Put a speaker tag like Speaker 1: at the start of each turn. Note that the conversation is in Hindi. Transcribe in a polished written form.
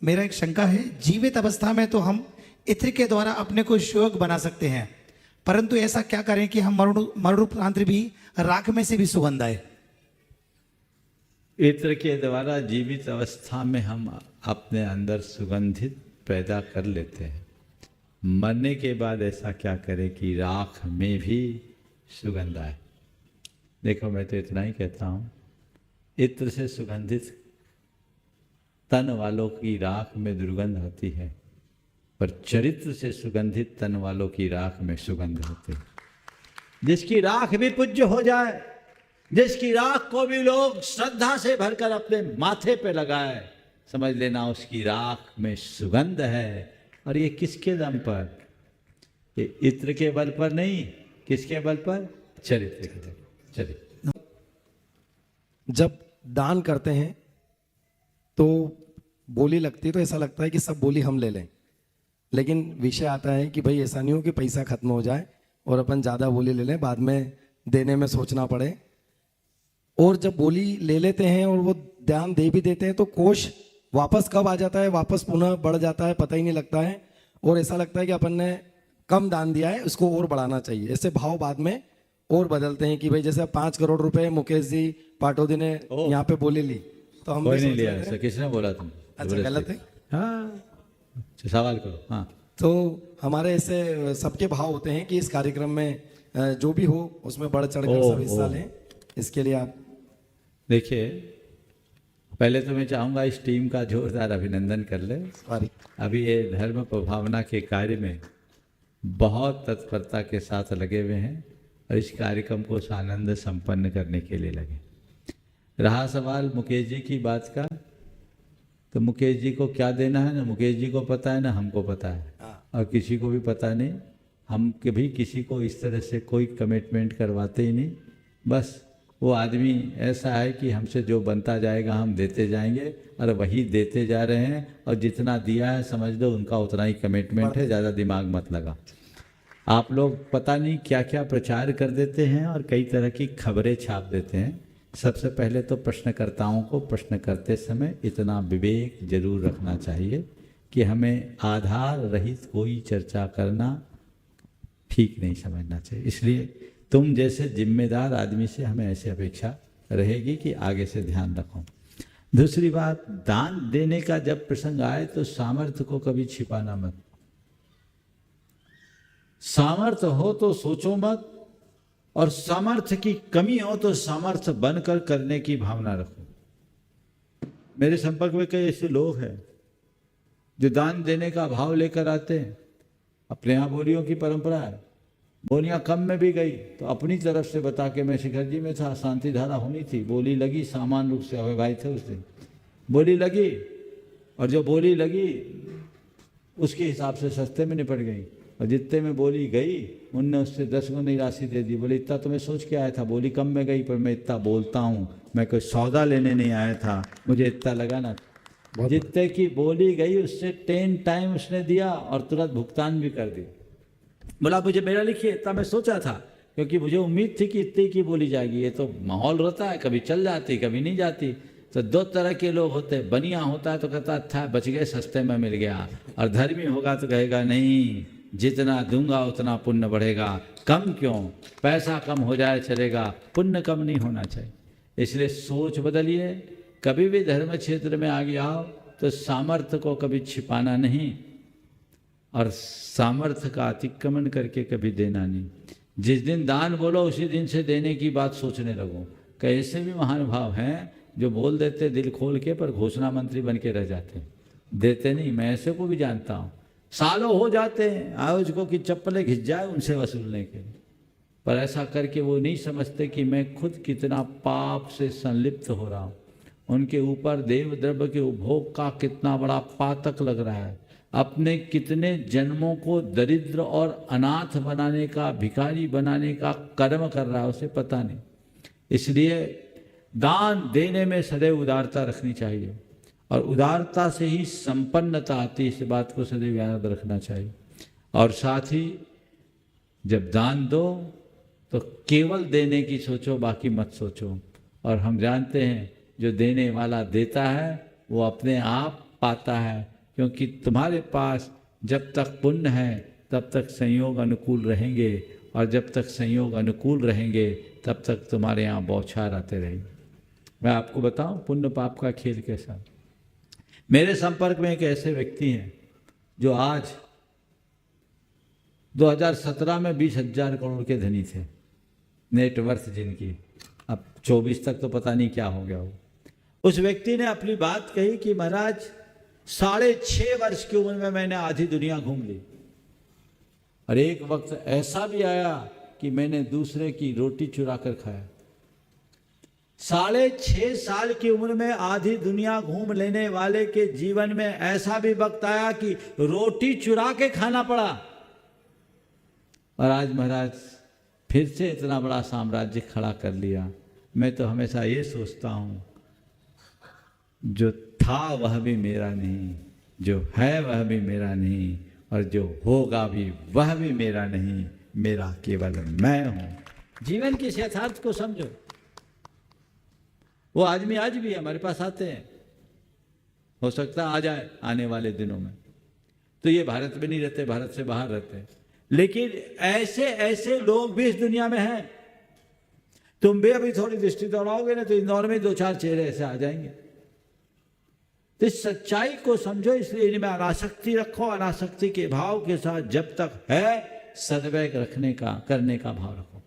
Speaker 1: मेरा एक शंका है, जीवित अवस्था में तो हम इत्र के द्वारा अपने को शिवक बना सकते हैं, परंतु ऐसा क्या करें कि हम मरणोपरांत भी राख में से भी सुगंध आए।
Speaker 2: इत्र के द्वारा जीवित अवस्था में हम अपने अंदर सुगंधित पैदा कर लेते हैं। मरने के बाद ऐसा क्या करें कि राख में भी सुगंध आए। देखो, मैं तो इतना ही कहता हूँ, इत्र से सुगंधित तन वालों की राख में दुर्गंध आती है, पर चरित्र से सुगंधित तन वालों की राख में सुगंध होती है। जिसकी राख भी पूज्य हो जाए, जिसकी राख को भी लोग श्रद्धा से भरकर अपने माथे पे लगाए, समझ लेना उसकी राख में सुगंध है। और ये किसके दम पर? ये इत्र के बल पर नहीं, किसके बल पर? चरित्र के बल। चरित्र।
Speaker 3: जब दान करते हैं तो बोली लगती है, तो ऐसा लगता है कि सब बोली हम ले लें, लेकिन विषय आता है कि भाई ऐसा नहीं हो कि पैसा खत्म हो जाए और अपन ज़्यादा बोली ले लें, बाद में देने में सोचना पड़े। और जब बोली ले लेते हैं और वो दान दे भी देते हैं तो कोष वापस कब आ जाता है, वापस पुनः बढ़ जाता है, पता ही नहीं लगता है। और ऐसा लगता है कि अपन ने कम दान दिया है, उसको और बढ़ाना चाहिए। ऐसे भाव बाद में और बदलते हैं कि भाई जैसे 5 करोड़ रुपए मुकेश जी पाटोदी ने यहाँ पे बोली ली, तो हम
Speaker 2: कोई नहीं लिया ऐसा। किसने बोला तुम?
Speaker 3: अच्छा, गलत है।
Speaker 2: हाँ, सवाल करो। हाँ,
Speaker 3: तो हमारे ऐसे सबके भाव होते हैं कि इस कार्यक्रम में जो भी हो उसमें बढ़ चढ़कर सब हिस्सा लें। इसके लिए आप
Speaker 2: देखिए, पहले तो मैं चाहूँगा इस टीम का जोरदार अभिनंदन कर ले। अभी ये धर्म प्रभावना के कार्य में बहुत तत्परता के साथ लगे हुए हैं और इस कार्यक्रम को आनंद संपन्न करने के लिए लगे। रहा सवाल मुकेश जी की बात का, तो मुकेश जी को क्या देना है ना मुकेश जी को पता है, ना हमको पता है, और किसी को भी पता नहीं। हम कभी किसी को इस तरह से कोई कमिटमेंट करवाते ही नहीं। बस वो आदमी ऐसा है कि हमसे जो बनता जाएगा हम देते जाएंगे, और वही देते जा रहे हैं। और जितना दिया है समझ लो उनका उतना ही कमिटमेंट है, ज़्यादा दिमाग मत लगा। आप लोग पता नहीं क्या क्या प्रचार कर देते हैं और कई तरह की खबरें छाप देते हैं। सबसे पहले तो प्रश्नकर्ताओं को प्रश्न करते समय इतना विवेक जरूर रखना चाहिए कि हमें आधार रहित कोई चर्चा करना ठीक नहीं समझना चाहिए। इसलिए तुम जैसे जिम्मेदार आदमी से हमें ऐसी अपेक्षा रहेगी कि आगे से ध्यान रखो। दूसरी बात, दान देने का जब प्रसंग आए तो सामर्थ्य को कभी छिपाना मत। सामर्थ्य हो तो सोचो मत, और सामर्थ्य की कमी हो तो सामर्थ्य बनकर करने की भावना रखो। मेरे संपर्क में कई ऐसे लोग हैं जो दान देने का भाव लेकर आते हैं। अपने यहाँ बोलियों की परंपरा है, बोलियां कम में भी गई तो अपनी तरफ से बता के, मैं शिखर जी में था, शांति धारा होनी थी, बोली लगी सामान्य रूप से, अभय भाई थे उस दिन, बोली लगी, और जो बोली लगी उसके हिसाब से सस्ते में निपट गई, और जितने में बोली गई उनने उससे 10 गुनी राशि दे दी। बोले इतना तो मैं सोच के आया था, बोली कम में गई पर मैं इतना बोलता हूँ, मैं कोई सौदा लेने नहीं आया था, मुझे इतना लगा ना। जितने की बोली गई उससे 10 टाइम उसने दिया और तुरंत भुगतान भी कर दी। बोला मुझे मेरा लिखिए, इतना मैं सोचा था, क्योंकि मुझे उम्मीद थी कि इतनी की बोली जाएगी। ये तो माहौल रहता है, कभी चल जाती कभी नहीं जाती। तो 2 तरह के लोग होते हैं। बनिया होता है तो कहता अच्छा बच गए, सस्ते में मिल गया, और धर्मी होगा तो कहेगा नहीं, जितना दूंगा उतना पुण्य बढ़ेगा, कम क्यों, पैसा कम हो जाए चलेगा, पुण्य कम नहीं होना चाहिए। इसलिए सोच बदलिए। कभी भी धर्म क्षेत्र में आगे आओ तो सामर्थ्य को कभी छिपाना नहीं, और सामर्थ्य का अतिक्रमण करके कभी देना नहीं। जिस दिन दान बोलो उसी दिन से देने की बात सोचने लगो। कैसे भी महानुभाव हैं जो बोल देते दिल खोल के, पर घोषणा मंत्री बन के रह जाते, देते नहीं। मैं ऐसे को भी जानता हूँ, सालों हो जाते हैं आयोजकों की चप्पलें घिस जाए उनसे वसूलने के लिए, पर ऐसा करके वो नहीं समझते कि मैं खुद कितना पाप से संलिप्त हो रहा हूँ, उनके ऊपर देव द्रव्य के उपभोग का कितना बड़ा पातक लग रहा है, अपने कितने जन्मों को दरिद्र और अनाथ बनाने का, भिखारी बनाने का कर्म कर रहा है, उसे पता नहीं। इसलिए दान देने में सदैव उदारता रखनी चाहिए, और उदारता से ही संपन्नता आती है, इस बात को सदैव याद रखना चाहिए। और साथ ही जब दान दो तो केवल देने की सोचो, बाकी मत सोचो। और हम जानते हैं जो देने वाला देता है वो अपने आप पाता है, क्योंकि तुम्हारे पास जब तक पुण्य है तब तक संयोग अनुकूल रहेंगे, और जब तक संयोग अनुकूल रहेंगे तब तक तुम्हारे यहाँ बौछार आते रहेंगे। मैं आपको बताऊं पुण्य पाप का खेल कैसा। मेरे संपर्क में एक ऐसे व्यक्ति हैं जो आज 2017 में 20,000 करोड़ के धनी थे, नेटवर्थ जिनकी, अब 24 तक तो पता नहीं क्या हो गया हो। उस व्यक्ति ने अपनी बात कही कि महाराज 6.5 वर्ष की उम्र में मैंने आधी दुनिया घूम ली, और एक वक्त ऐसा भी आया कि मैंने दूसरे की रोटी चुरा कर खाया। 6.5 साल की उम्र में आधी दुनिया घूम लेने वाले के जीवन में ऐसा भी वक्त आया कि रोटी चुरा के खाना पड़ा, और आज महाराज फिर से इतना बड़ा साम्राज्य खड़ा कर लिया। मैं तो हमेशा ये सोचता हूँ, जो था वह भी मेरा नहीं, जो है वह भी मेरा नहीं, और जो होगा भी वह भी मेरा नहीं, मेरा केवल मैं हूँ। जीवन के इस यथार्थ को समझो। वो आदमी आज भी हमारे पास आते हैं, हो सकता है आ जाए आने वाले दिनों में, तो ये भारत में नहीं रहते, भारत से बाहर रहते हैं, लेकिन ऐसे ऐसे लोग भी इस दुनिया में हैं। तुम भी अभी थोड़ी दृष्टि दौड़ाओगे ना तो इंदौर में 2-4 चेहरे ऐसे आ जाएंगे। तो इस सच्चाई को समझो, इसलिए इनमें अनासक्ति रखो, अनासक्ति के भाव के साथ जब तक है सद्वैक रखने का, करने का भाव रखो।